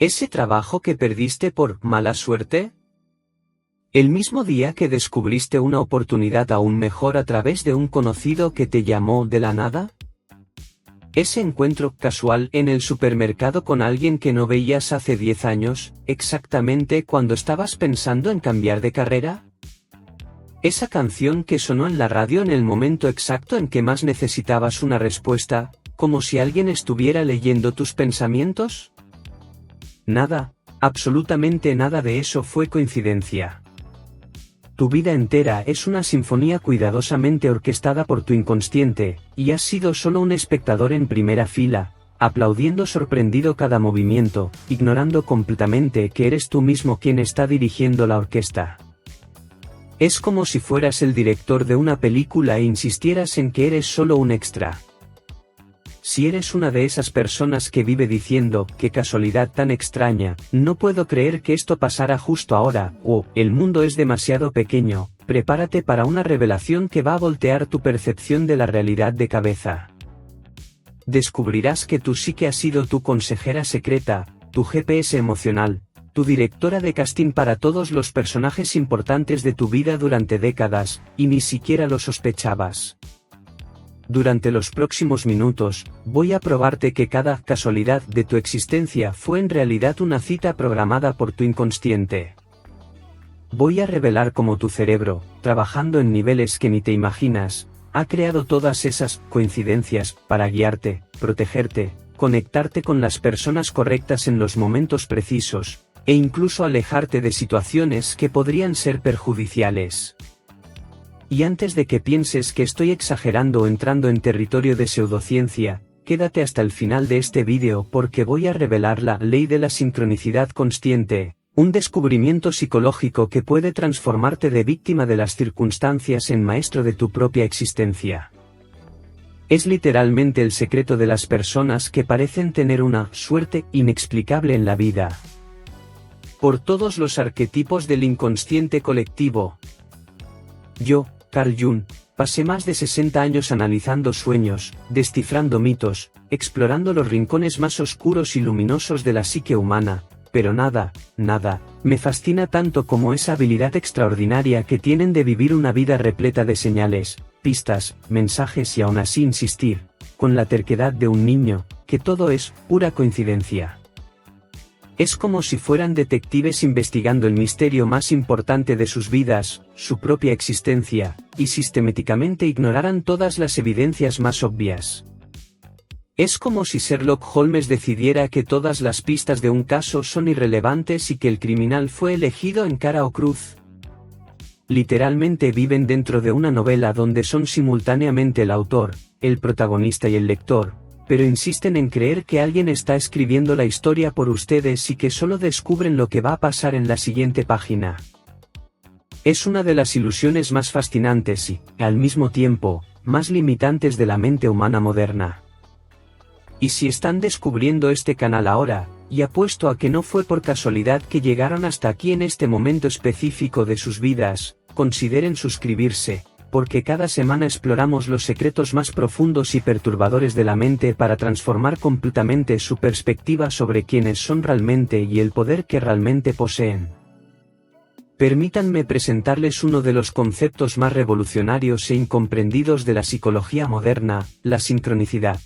¿Ese trabajo que perdiste por mala suerte? ¿El mismo día que descubriste una oportunidad aún mejor a través de un conocido que te llamó de la nada? ¿Ese encuentro casual en el supermercado con alguien que no veías hace 10 años, exactamente cuando estabas pensando en cambiar de carrera? ¿Esa canción que sonó en la radio en el momento exacto en que más necesitabas una respuesta, como si alguien estuviera leyendo tus pensamientos? Nada, absolutamente nada de eso fue coincidencia. Tu vida entera es una sinfonía cuidadosamente orquestada por tu inconsciente, y has sido solo un espectador en primera fila, aplaudiendo sorprendido cada movimiento, ignorando completamente que eres tú mismo quien está dirigiendo la orquesta. Es como si fueras el director de una película e insistieras en que eres solo un extra. Si eres una de esas personas que vive diciendo, qué casualidad tan extraña, no puedo creer que esto pasara justo ahora, o, el mundo es demasiado pequeño, prepárate para una revelación que va a voltear tu percepción de la realidad de cabeza. Descubrirás que tú sí que has sido tu consejera secreta, tu GPS emocional, tu directora de casting para todos los personajes importantes de tu vida durante décadas, y ni siquiera lo sospechabas. Durante los próximos minutos, voy a probarte que cada casualidad de tu existencia fue en realidad una cita programada por tu inconsciente. Voy a revelar cómo tu cerebro, trabajando en niveles que ni te imaginas, ha creado todas esas coincidencias para guiarte, protegerte, conectarte con las personas correctas en los momentos precisos, e incluso alejarte de situaciones que podrían ser perjudiciales. Y antes de que pienses que estoy exagerando o entrando en territorio de pseudociencia, quédate hasta el final de este vídeo porque voy a revelar la ley de la sincronicidad consciente, un descubrimiento psicológico que puede transformarte de víctima de las circunstancias en maestro de tu propia existencia. Es literalmente el secreto de las personas que parecen tener una suerte inexplicable en la vida. Por todos los arquetipos del inconsciente colectivo. Yo, Carl Jung, pasé más de 60 años analizando sueños, descifrando mitos, explorando los rincones más oscuros y luminosos de la psique humana, pero nada, me fascina tanto como esa habilidad extraordinaria que tienen de vivir una vida repleta de señales, pistas, mensajes y aún así insistir, con la terquedad de un niño, que todo es pura coincidencia. Es como si fueran detectives investigando el misterio más importante de sus vidas, su propia existencia, y sistemáticamente ignoraran todas las evidencias más obvias. Es como si Sherlock Holmes decidiera que todas las pistas de un caso son irrelevantes y que el criminal fue elegido en cara o cruz. Literalmente viven dentro de una novela donde son simultáneamente el autor, el protagonista y el lector, pero insisten en creer que alguien está escribiendo la historia por ustedes y que solo descubren lo que va a pasar en la siguiente página. Es una de las ilusiones más fascinantes y, al mismo tiempo, más limitantes de la mente humana moderna. Y si están descubriendo este canal ahora, y apuesto a que no fue por casualidad que llegaron hasta aquí en este momento específico de sus vidas, consideren suscribirse, porque cada semana exploramos los secretos más profundos y perturbadores de la mente para transformar completamente su perspectiva sobre quiénes son realmente y el poder que realmente poseen. Permítanme presentarles uno de los conceptos más revolucionarios e incomprendidos de la psicología moderna, la sincronicidad.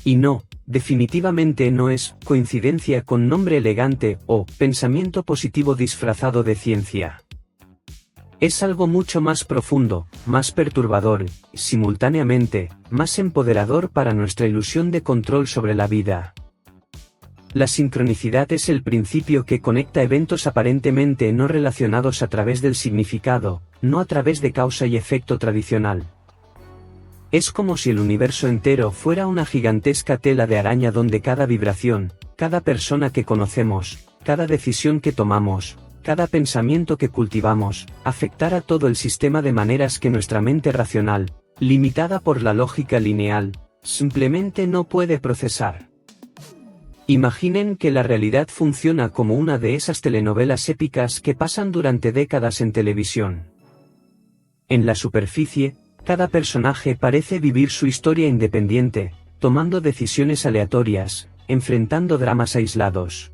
Y no, definitivamente no es coincidencia con nombre elegante o pensamiento positivo disfrazado de ciencia. Es algo mucho más profundo, más perturbador, y, simultáneamente, más empoderador para nuestra ilusión de control sobre la vida. La sincronicidad es el principio que conecta eventos aparentemente no relacionados a través del significado, no a través de causa y efecto tradicional. Es como si el universo entero fuera una gigantesca tela de araña donde cada vibración, cada persona que conocemos, cada decisión que tomamos, cada pensamiento que cultivamos, afectará todo el sistema de maneras que nuestra mente racional, limitada por la lógica lineal, simplemente no puede procesar. Imaginen que la realidad funciona como una de esas telenovelas épicas que pasan durante décadas en televisión. En la superficie, cada personaje parece vivir su historia independiente, tomando decisiones aleatorias, enfrentando dramas aislados.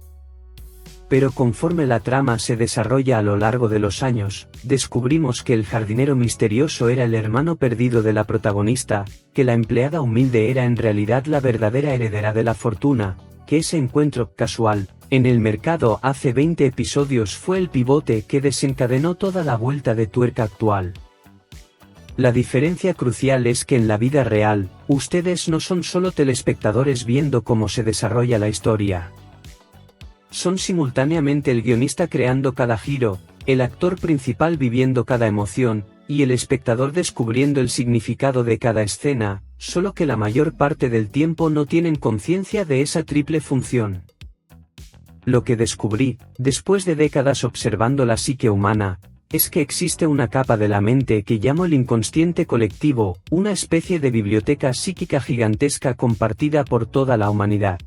Pero conforme la trama se desarrolla a lo largo de los años, descubrimos que el jardinero misterioso era el hermano perdido de la protagonista, que la empleada humilde era en realidad la verdadera heredera de la fortuna, que ese encuentro casual en el mercado hace 20 episodios fue el pivote que desencadenó toda la vuelta de tuerca actual. La diferencia crucial es que en la vida real, ustedes no son solo telespectadores viendo cómo se desarrolla la historia. Son simultáneamente el guionista creando cada giro, el actor principal viviendo cada emoción, y el espectador descubriendo el significado de cada escena, solo que la mayor parte del tiempo no tienen conciencia de esa triple función. Lo que descubrí, después de décadas observando la psique humana, es que existe una capa de la mente que llamo el inconsciente colectivo, una especie de biblioteca psíquica gigantesca compartida por toda la humanidad.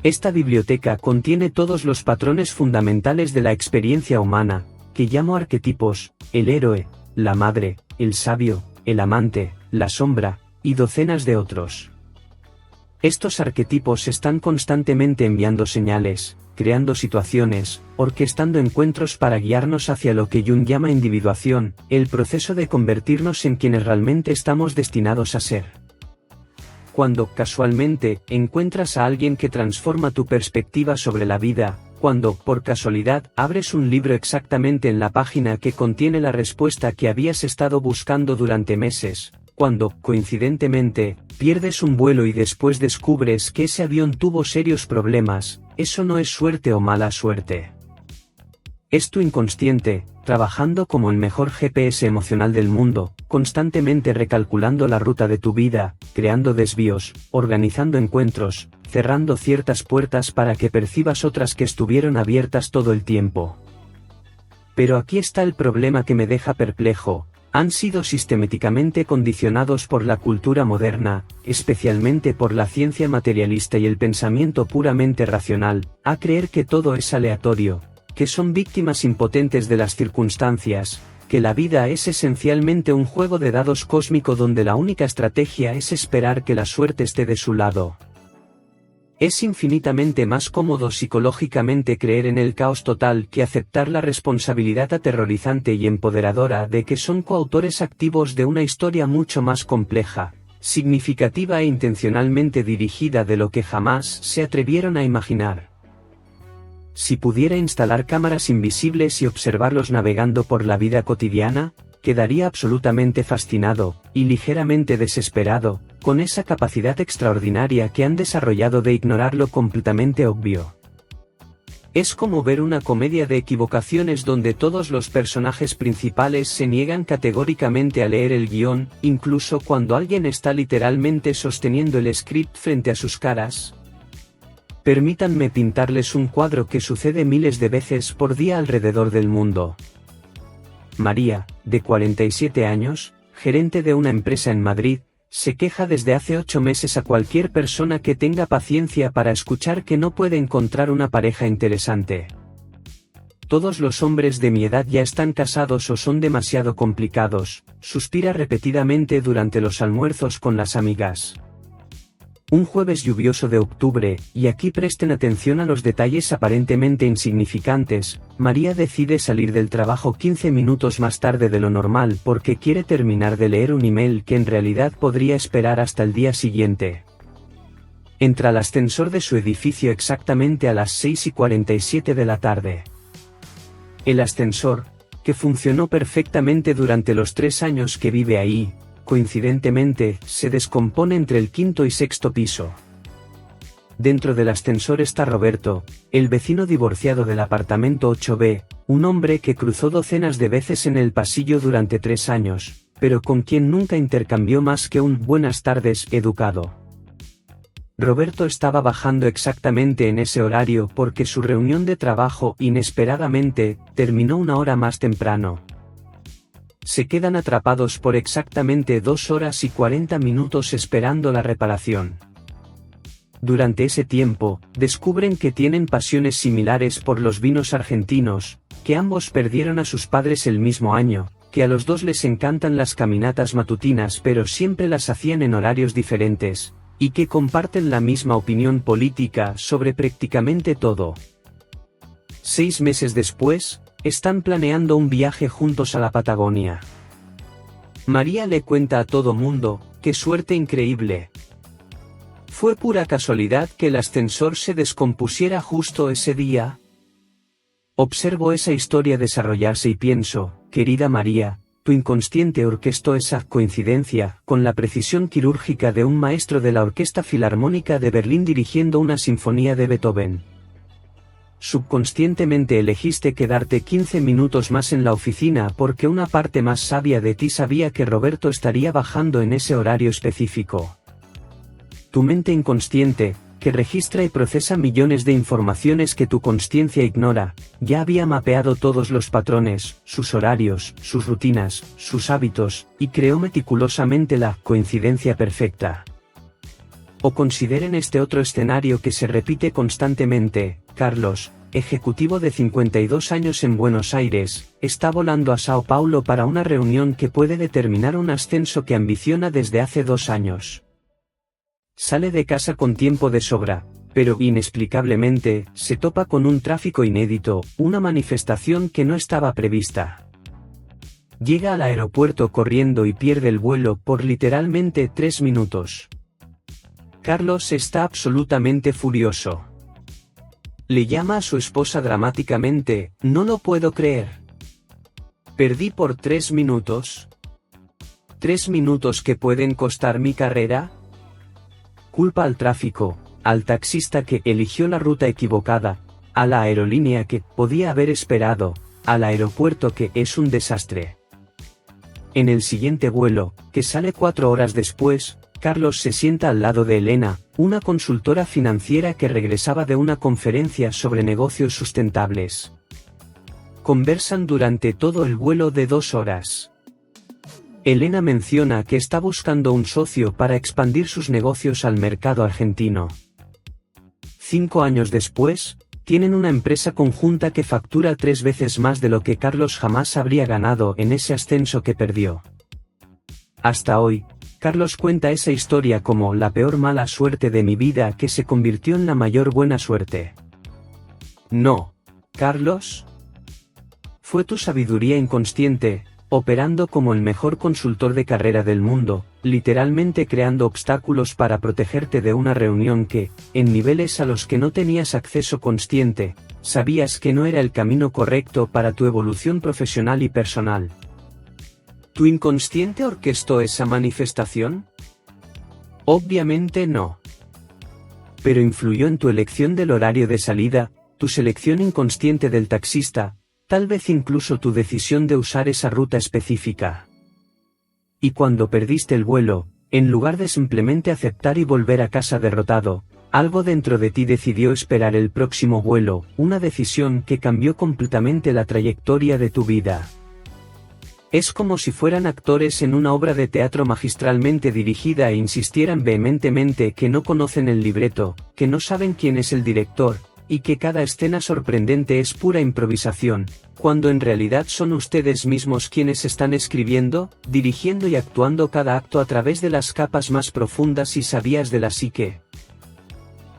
Esta biblioteca contiene todos los patrones fundamentales de la experiencia humana, que llamo arquetipos, el héroe, la madre, el sabio, el amante, la sombra, y docenas de otros. Estos arquetipos están constantemente enviando señales, creando situaciones, orquestando encuentros para guiarnos hacia lo que Jung llama individuación, el proceso de convertirnos en quienes realmente estamos destinados a ser. Cuando, casualmente, encuentras a alguien que transforma tu perspectiva sobre la vida, cuando, por casualidad, abres un libro exactamente en la página que contiene la respuesta que habías estado buscando durante meses, cuando, coincidentemente, pierdes un vuelo y después descubres que ese avión tuvo serios problemas, eso no es suerte o mala suerte. Es tu inconsciente, trabajando como el mejor GPS emocional del mundo, constantemente recalculando la ruta de tu vida, creando desvíos, organizando encuentros, cerrando ciertas puertas para que percibas otras que estuvieron abiertas todo el tiempo. Pero aquí está el problema que me deja perplejo. Han sido sistemáticamente condicionados por la cultura moderna, especialmente por la ciencia materialista y el pensamiento puramente racional, a creer que todo es aleatorio, que son víctimas impotentes de las circunstancias, que la vida es esencialmente un juego de dados cósmico donde la única estrategia es esperar que la suerte esté de su lado. Es infinitamente más cómodo psicológicamente creer en el caos total que aceptar la responsabilidad aterrorizante y empoderadora de que son coautores activos de una historia mucho más compleja, significativa e intencionalmente dirigida de lo que jamás se atrevieron a imaginar. Si pudiera instalar cámaras invisibles y observarlos navegando por la vida cotidiana, quedaría absolutamente fascinado, y ligeramente desesperado, con esa capacidad extraordinaria que han desarrollado de ignorar lo completamente obvio. Es como ver una comedia de equivocaciones donde todos los personajes principales se niegan categóricamente a leer el guión, incluso cuando alguien está literalmente sosteniendo el script frente a sus caras. Permítanme pintarles un cuadro que sucede miles de veces por día alrededor del mundo. María, de 47 años, gerente de una empresa en Madrid, se queja desde hace 8 meses a cualquier persona que tenga paciencia para escuchar que no puede encontrar una pareja interesante. Todos los hombres de mi edad ya están casados o son demasiado complicados, suspira repetidamente durante los almuerzos con las amigas. Un jueves lluvioso de octubre, y aquí presten atención a los detalles aparentemente insignificantes, María decide salir del trabajo 15 minutos más tarde de lo normal porque quiere terminar de leer un email que en realidad podría esperar hasta el día siguiente. Entra al ascensor de su edificio exactamente a las 6:47 de la tarde. El ascensor, que funcionó perfectamente durante los 3 años que vive ahí, coincidentemente, se descompone entre el 5º y 6º piso. Dentro del ascensor está Roberto, el vecino divorciado del apartamento 8B, un hombre que cruzó docenas de veces en el pasillo durante 3 años, pero con quien nunca intercambió más que un "buenas tardes" educado. Roberto estaba bajando exactamente en ese horario porque su reunión de trabajo, inesperadamente, terminó 1 hora más temprano. Se quedan atrapados por exactamente 2 horas y 40 minutos esperando la reparación. Durante ese tiempo, descubren que tienen pasiones similares por los vinos argentinos, que ambos perdieron a sus padres el mismo año, que a los dos les encantan las caminatas matutinas pero siempre las hacían en horarios diferentes, y que comparten la misma opinión política sobre prácticamente todo. 6 meses después, están planeando un viaje juntos a la Patagonia. María le cuenta a todo mundo, ¡qué suerte increíble! ¿Fue pura casualidad que el ascensor se descompusiera justo ese día? Observo esa historia desarrollarse y pienso, querida María, tu inconsciente orquestó esa coincidencia con la precisión quirúrgica de un maestro de la Orquesta Filarmónica de Berlín dirigiendo una sinfonía de Beethoven. Subconscientemente elegiste quedarte 15 minutos más en la oficina porque una parte más sabia de ti sabía que Roberto estaría bajando en ese horario específico. Tu mente inconsciente, que registra y procesa millones de informaciones que tu consciencia ignora, ya había mapeado todos los patrones, sus horarios, sus rutinas, sus hábitos, y creó meticulosamente la coincidencia perfecta. O consideren este otro escenario que se repite constantemente. Carlos, ejecutivo de 52 años en Buenos Aires, está volando a Sao Paulo para una reunión que puede determinar un ascenso que ambiciona desde hace 2 años. Sale de casa con tiempo de sobra, pero inexplicablemente, se topa con un tráfico inédito, una manifestación que no estaba prevista. Llega al aeropuerto corriendo y pierde el vuelo por literalmente 3 minutos. Carlos está absolutamente furioso. Le llama a su esposa dramáticamente, no lo puedo creer. Perdí por 3 minutos. 3 minutos que pueden costar mi carrera. Culpa al tráfico, al taxista que eligió la ruta equivocada, a la aerolínea que podía haber esperado, al aeropuerto que es un desastre. En el siguiente vuelo, que sale 4 horas después, Carlos se sienta al lado de Elena, una consultora financiera que regresaba de una conferencia sobre negocios sustentables. Conversan durante todo el vuelo de 2 horas. Elena menciona que está buscando un socio para expandir sus negocios al mercado argentino. 5 años después, tienen una empresa conjunta que factura 3 veces más de lo que Carlos jamás habría ganado en ese ascenso que perdió. Hasta hoy, Carlos cuenta esa historia como la peor mala suerte de mi vida que se convirtió en la mayor buena suerte. No, Carlos. Fue tu sabiduría inconsciente, operando como el mejor consultor de carrera del mundo, literalmente creando obstáculos para protegerte de una reunión que, en niveles a los que no tenías acceso consciente, sabías que no era el camino correcto para tu evolución profesional y personal. ¿Tu inconsciente orquestó esa manifestación? Obviamente no. Pero influyó en tu elección del horario de salida, tu selección inconsciente del taxista, tal vez incluso tu decisión de usar esa ruta específica. Y cuando perdiste el vuelo, en lugar de simplemente aceptar y volver a casa derrotado, algo dentro de ti decidió esperar el próximo vuelo, una decisión que cambió completamente la trayectoria de tu vida. Es como si fueran actores en una obra de teatro magistralmente dirigida e insistieran vehementemente que no conocen el libreto, que no saben quién es el director, y que cada escena sorprendente es pura improvisación, cuando en realidad son ustedes mismos quienes están escribiendo, dirigiendo y actuando cada acto a través de las capas más profundas y sabias de la psique.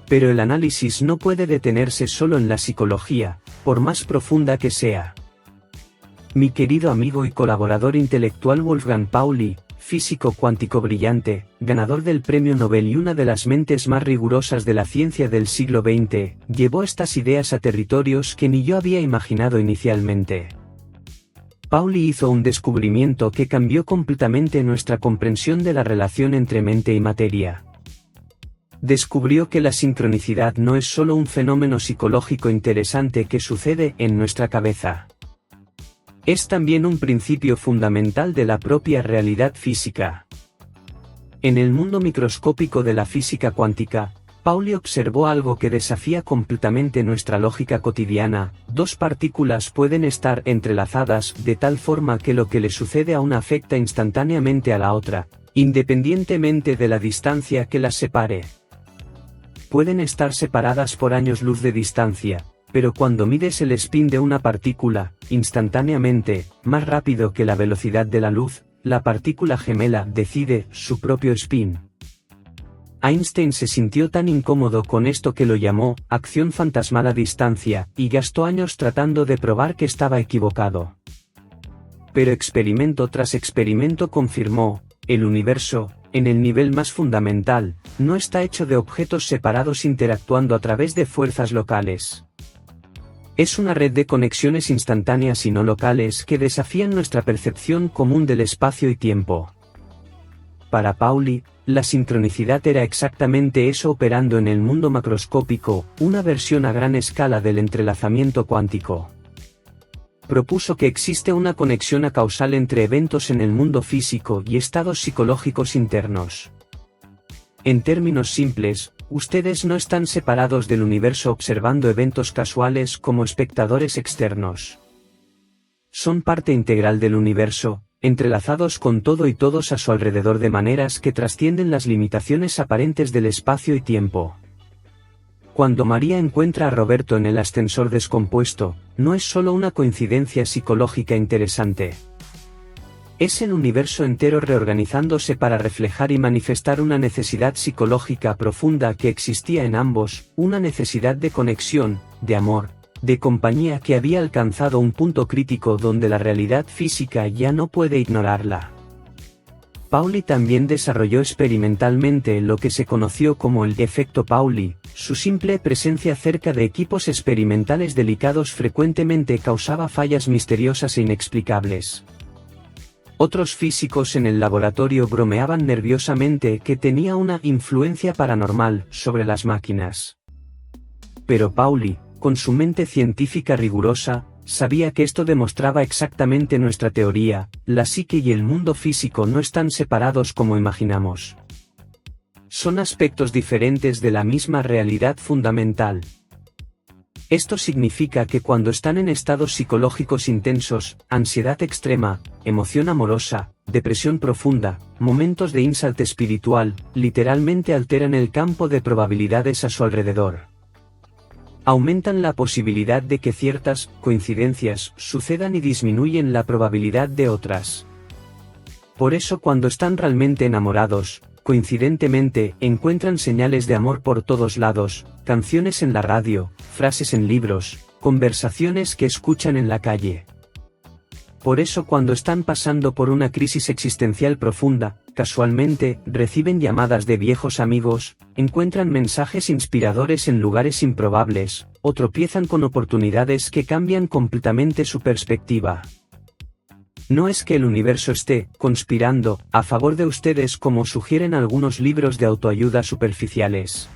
Pero el análisis no puede detenerse solo en la psicología, por más profunda que sea. Mi querido amigo y colaborador intelectual Wolfgang Pauli, físico cuántico brillante, ganador del Premio Nobel y una de las mentes más rigurosas de la ciencia del siglo XX, llevó estas ideas a territorios que ni yo había imaginado inicialmente. Pauli hizo un descubrimiento que cambió completamente nuestra comprensión de la relación entre mente y materia. Descubrió que la sincronicidad no es solo un fenómeno psicológico interesante que sucede en nuestra cabeza. Es también un principio fundamental de la propia realidad física. En el mundo microscópico de la física cuántica, Pauli observó algo que desafía completamente nuestra lógica cotidiana: 2 partículas pueden estar entrelazadas de tal forma que lo que le sucede a una afecta instantáneamente a la otra, independientemente de la distancia que las separe. Pueden estar separadas por años luz de distancia, pero cuando mides el spin de una partícula, instantáneamente, más rápido que la velocidad de la luz, la partícula gemela decide su propio spin. Einstein se sintió tan incómodo con esto que lo llamó acción fantasmal a distancia, y gastó años tratando de probar que estaba equivocado. Pero experimento tras experimento confirmó, el universo, en el nivel más fundamental, no está hecho de objetos separados interactuando a través de fuerzas locales. Es una red de conexiones instantáneas y no locales que desafían nuestra percepción común del espacio y tiempo. Para Pauli, la sincronicidad era exactamente eso operando en el mundo macroscópico, una versión a gran escala del entrelazamiento cuántico. Propuso que existe una conexión causal entre eventos en el mundo físico y estados psicológicos internos. En términos simples, ustedes no están separados del universo observando eventos casuales como espectadores externos. Son parte integral del universo, entrelazados con todo y todos a su alrededor de maneras que trascienden las limitaciones aparentes del espacio y tiempo. Cuando María encuentra a Roberto en el ascensor descompuesto, no es solo una coincidencia psicológica interesante. Es el universo entero reorganizándose para reflejar y manifestar una necesidad psicológica profunda que existía en ambos, una necesidad de conexión, de amor, de compañía que había alcanzado un punto crítico donde la realidad física ya no puede ignorarla. Pauli también desarrolló experimentalmente lo que se conoció como el efecto Pauli. Su simple presencia cerca de equipos experimentales delicados frecuentemente causaba fallas misteriosas e inexplicables. Otros físicos en el laboratorio bromeaban nerviosamente que tenía una influencia paranormal sobre las máquinas. Pero Pauli, con su mente científica rigurosa, sabía que esto demostraba exactamente nuestra teoría: la psique y el mundo físico no están separados como imaginamos. Son aspectos diferentes de la misma realidad fundamental. Esto significa que cuando están en estados psicológicos intensos, ansiedad extrema, emoción amorosa, depresión profunda, momentos de insight espiritual, literalmente alteran el campo de probabilidades a su alrededor. Aumentan la posibilidad de que ciertas coincidencias sucedan y disminuyen la probabilidad de otras. Por eso cuando están realmente enamorados, coincidentemente, encuentran señales de amor por todos lados, canciones en la radio, frases en libros, conversaciones que escuchan en la calle. Por eso cuando están pasando por una crisis existencial profunda, casualmente, reciben llamadas de viejos amigos, encuentran mensajes inspiradores en lugares improbables, o tropiezan con oportunidades que cambian completamente su perspectiva. No es que el universo esté conspirando a favor de ustedes como sugieren algunos libros de autoayuda superficiales.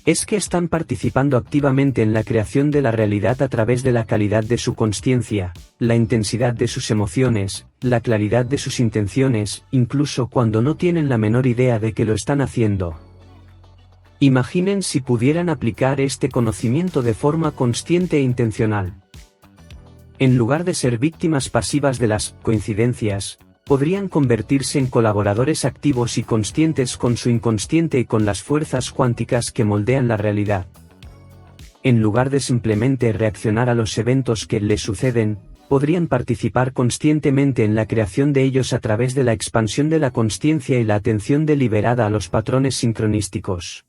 Es que están participando activamente en la creación de la realidad a través de la calidad de su consciencia, la intensidad de sus emociones, la claridad de sus intenciones, incluso cuando no tienen la menor idea de que lo están haciendo. Imaginen si pudieran aplicar este conocimiento de forma consciente e intencional. En lugar de ser víctimas pasivas de las coincidencias, podrían convertirse en colaboradores activos y conscientes con su inconsciente y con las fuerzas cuánticas que moldean la realidad. En lugar de simplemente reaccionar a los eventos que les suceden, podrían participar conscientemente en la creación de ellos a través de la expansión de la consciencia y la atención deliberada a los patrones sincronísticos.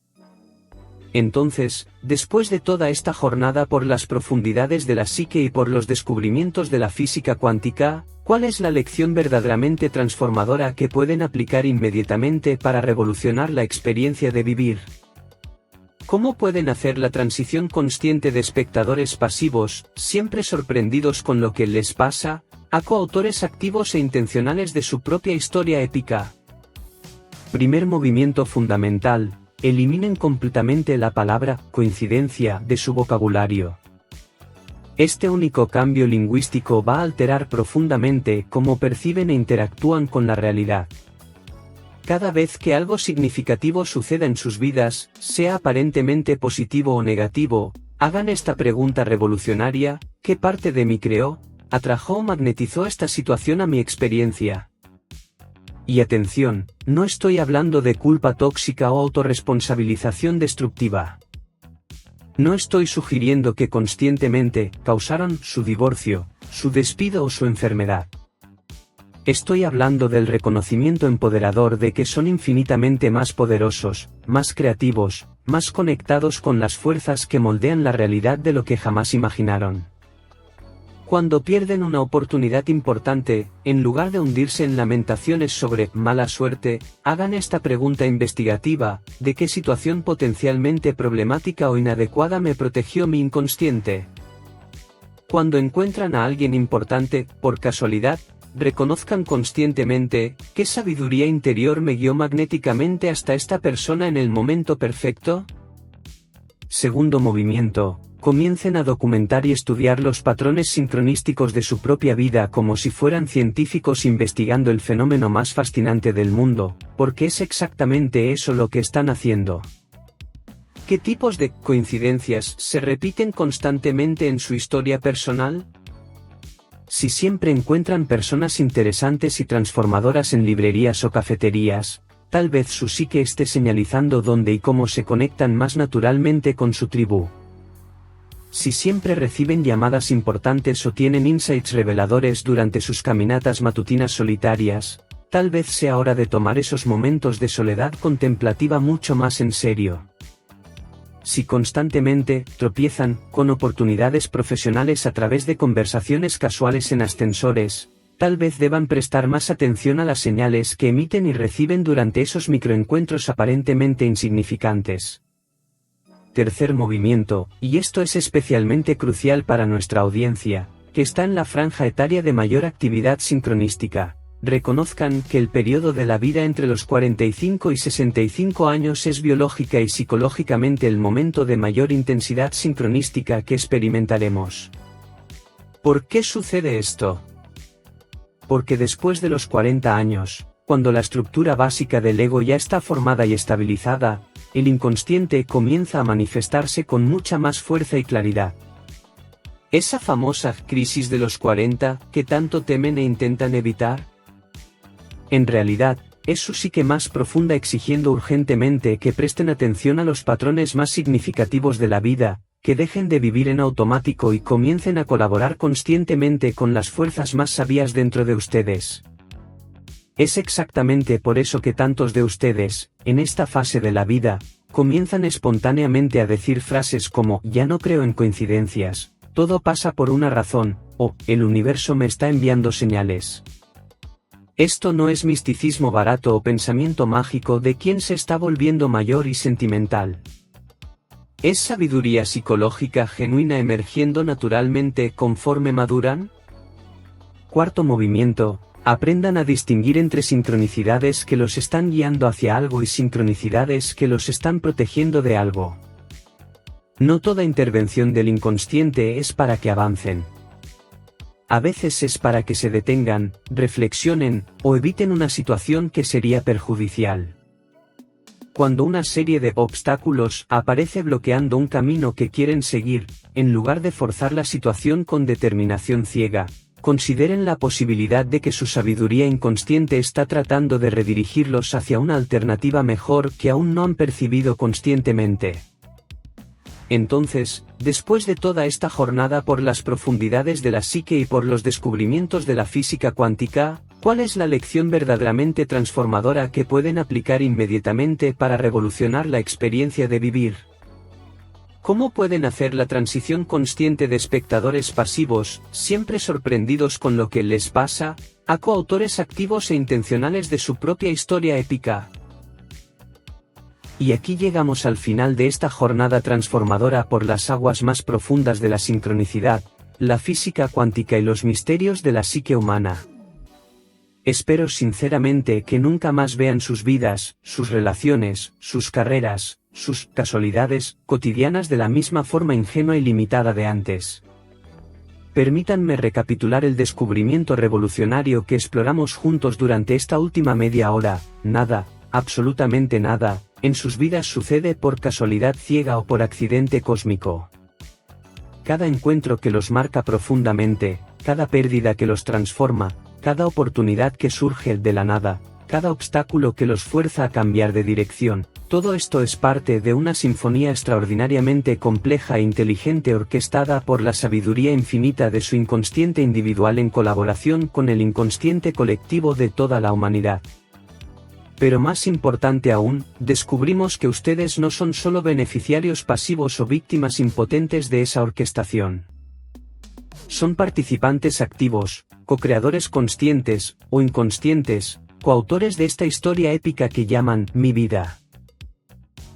Entonces, después de toda esta jornada por las profundidades de la psique y por los descubrimientos de la física cuántica, ¿cuál es la lección verdaderamente transformadora que pueden aplicar inmediatamente para revolucionar la experiencia de vivir? ¿Cómo pueden hacer la transición consciente de espectadores pasivos, siempre sorprendidos con lo que les pasa, a coautores activos e intencionales de su propia historia épica? Primer movimiento fundamental: eliminen completamente la palabra coincidencia de su vocabulario. Este único cambio lingüístico va a alterar profundamente cómo perciben e interactúan con la realidad. Cada vez que algo significativo suceda en sus vidas, sea aparentemente positivo o negativo, hagan esta pregunta revolucionaria: ¿qué parte de mí creó, atrajo o magnetizó esta situación a mi experiencia? Y atención, no estoy hablando de culpa tóxica o autorresponsabilización destructiva. No estoy sugiriendo que conscientemente causaron su divorcio, su despido o su enfermedad. Estoy hablando del reconocimiento empoderador de que son infinitamente más poderosos, más creativos, más conectados con las fuerzas que moldean la realidad de lo que jamás imaginaron. Cuando pierden una oportunidad importante, en lugar de hundirse en lamentaciones sobre mala suerte, hagan esta pregunta investigativa: ¿de qué situación potencialmente problemática o inadecuada me protegió mi inconsciente? Cuando encuentran a alguien importante, por casualidad, reconozcan conscientemente: ¿qué sabiduría interior me guió magnéticamente hasta esta persona en el momento perfecto? Segundo movimiento: comiencen a documentar y estudiar los patrones sincronísticos de su propia vida como si fueran científicos investigando el fenómeno más fascinante del mundo, porque es exactamente eso lo que están haciendo. ¿Qué tipos de coincidencias se repiten constantemente en su historia personal? Si siempre encuentran personas interesantes y transformadoras en librerías o cafeterías, tal vez su psique esté señalizando dónde y cómo se conectan más naturalmente con su tribu. Si siempre reciben llamadas importantes o tienen insights reveladores durante sus caminatas matutinas solitarias, tal vez sea hora de tomar esos momentos de soledad contemplativa mucho más en serio. Si constantemente tropiezan con oportunidades profesionales a través de conversaciones casuales en ascensores, tal vez deban prestar más atención a las señales que emiten y reciben durante esos microencuentros aparentemente insignificantes. Tercer movimiento, y esto es especialmente crucial para nuestra audiencia, que está en la franja etaria de mayor actividad sincronística. Reconozcan que el periodo de la vida entre los 45 y 65 años es biológica y psicológicamente el momento de mayor intensidad sincronística que experimentaremos. ¿Por qué sucede esto? Porque después de los 40 años, cuando la estructura básica del ego ya está formada y estabilizada, el inconsciente comienza a manifestarse con mucha más fuerza y claridad. Esa famosa crisis de los 40, que tanto temen e intentan evitar, en realidad, es su psique más profunda exigiendo urgentemente que presten atención a los patrones más significativos de la vida, que dejen de vivir en automático y comiencen a colaborar conscientemente con las fuerzas más sabias dentro de ustedes. Es exactamente por eso que tantos de ustedes, en esta fase de la vida, comienzan espontáneamente a decir frases como «ya no creo en coincidencias», «todo pasa por una razón», o «el universo me está enviando señales». Esto no es misticismo barato o pensamiento mágico de quien se está volviendo mayor y sentimental. ¿Es sabiduría psicológica genuina emergiendo naturalmente conforme maduran? Cuarto movimiento: aprendan a distinguir entre sincronicidades que los están guiando hacia algo y sincronicidades que los están protegiendo de algo. No toda intervención del inconsciente es para que avancen. A veces es para que se detengan, reflexionen, o eviten una situación que sería perjudicial. Cuando una serie de obstáculos aparece bloqueando un camino que quieren seguir, en lugar de forzar la situación con determinación ciega, consideren la posibilidad de que su sabiduría inconsciente está tratando de redirigirlos hacia una alternativa mejor que aún no han percibido conscientemente. Entonces, después de toda esta jornada por las profundidades de la psique y por los descubrimientos de la física cuántica, ¿cuál es la lección verdaderamente transformadora que pueden aplicar inmediatamente para revolucionar la experiencia de vivir? ¿Cómo pueden hacer la transición consciente de espectadores pasivos, siempre sorprendidos con lo que les pasa, a coautores activos e intencionales de su propia historia épica? Y aquí llegamos al final de esta jornada transformadora por las aguas más profundas de la sincronicidad, la física cuántica y los misterios de la psique humana. Espero sinceramente que nunca más vean sus vidas, sus relaciones, sus carreras, sus casualidades cotidianas de la misma forma ingenua y limitada de antes. Permítanme recapitular el descubrimiento revolucionario que exploramos juntos durante esta última media hora: nada, absolutamente nada, en sus vidas sucede por casualidad ciega o por accidente cósmico. Cada encuentro que los marca profundamente, cada pérdida que los transforma, cada oportunidad que surge de la nada, cada obstáculo que los fuerza a cambiar de dirección, Todo esto es parte de una sinfonía extraordinariamente compleja e inteligente orquestada por la sabiduría infinita de su inconsciente individual en colaboración con el inconsciente colectivo de toda la humanidad. Pero más importante aún, descubrimos que ustedes no son solo beneficiarios pasivos o víctimas impotentes de esa orquestación. Son participantes activos, co-creadores conscientes, o inconscientes, coautores de esta historia épica que llaman mi vida.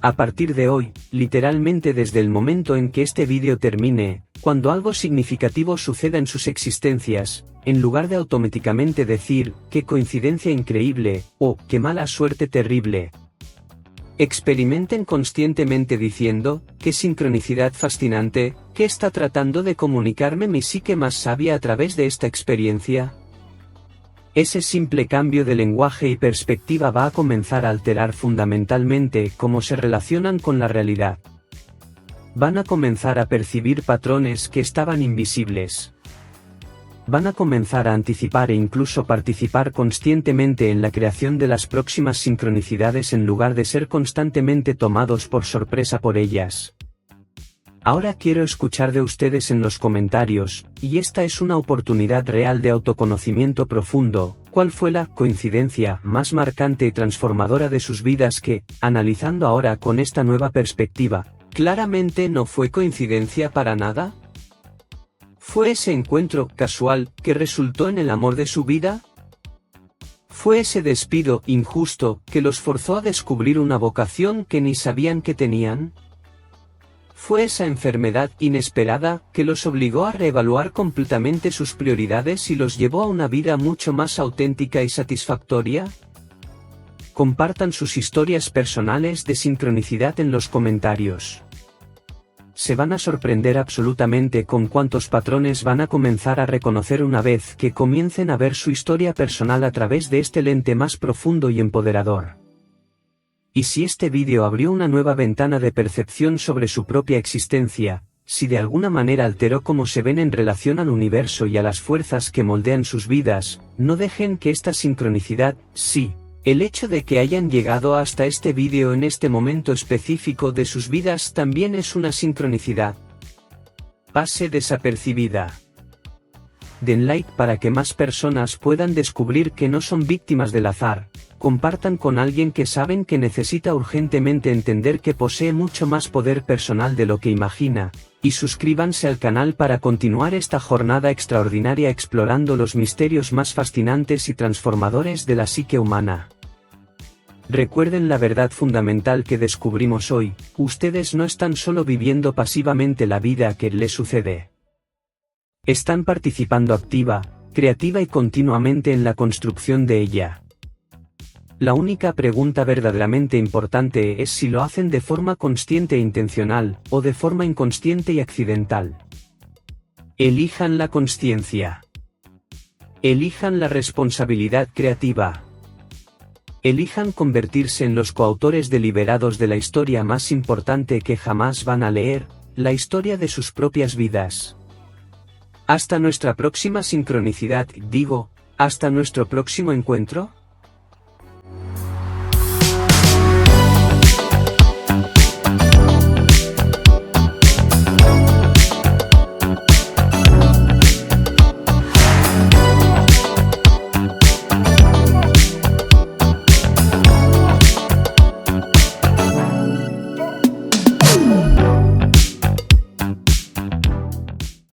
A partir de hoy, literalmente desde el momento en que este vídeo termine, cuando algo significativo suceda en sus existencias, en lugar de automáticamente decir, qué coincidencia increíble, o qué mala suerte terrible, experimenten conscientemente diciendo, qué sincronicidad fascinante, ¿qué está tratando de comunicarme mi psique más sabia a través de esta experiencia? Ese simple cambio de lenguaje y perspectiva va a comenzar a alterar fundamentalmente cómo se relacionan con la realidad. Van a comenzar a percibir patrones que estaban invisibles. Van a comenzar a anticipar e incluso participar conscientemente en la creación de las próximas sincronicidades en lugar de ser constantemente tomados por sorpresa por ellas. Ahora quiero escuchar de ustedes en los comentarios, y esta es una oportunidad real de autoconocimiento profundo, ¿cuál fue la coincidencia más marcante y transformadora de sus vidas que, analizando ahora con esta nueva perspectiva, claramente no fue coincidencia para nada? ¿Fue ese encuentro casual que resultó en el amor de su vida? ¿Fue ese despido injusto que los forzó a descubrir una vocación que ni sabían que tenían? ¿Fue esa enfermedad inesperada que los obligó a reevaluar completamente sus prioridades y los llevó a una vida mucho más auténtica y satisfactoria? Compartan sus historias personales de sincronicidad en los comentarios. Se van a sorprender absolutamente con cuántos patrones van a comenzar a reconocer una vez que comiencen a ver su historia personal a través de este lente más profundo y empoderador. Y si este vídeo abrió una nueva ventana de percepción sobre su propia existencia, si de alguna manera alteró cómo se ven en relación al universo y a las fuerzas que moldean sus vidas, no dejen que esta sincronicidad, sí, el hecho de que hayan llegado hasta este vídeo en este momento específico de sus vidas también es una sincronicidad. Pase desapercibida. Den like para que más personas puedan descubrir que no son víctimas del azar. Compartan con alguien que saben que necesita urgentemente entender que posee mucho más poder personal de lo que imagina, y suscríbanse al canal para continuar esta jornada extraordinaria explorando los misterios más fascinantes y transformadores de la psique humana. Recuerden la verdad fundamental que descubrimos hoy, ustedes no están solo viviendo pasivamente la vida que les sucede. Están participando activa, creativa y continuamente en la construcción de ella. La única pregunta verdaderamente importante es si lo hacen de forma consciente e intencional, o de forma inconsciente y accidental. Elijan la consciencia. Elijan la responsabilidad creativa. Elijan convertirse en los coautores deliberados de la historia más importante que jamás van a leer, la historia de sus propias vidas. Hasta nuestra próxima sincronicidad, digo, hasta nuestro próximo encuentro.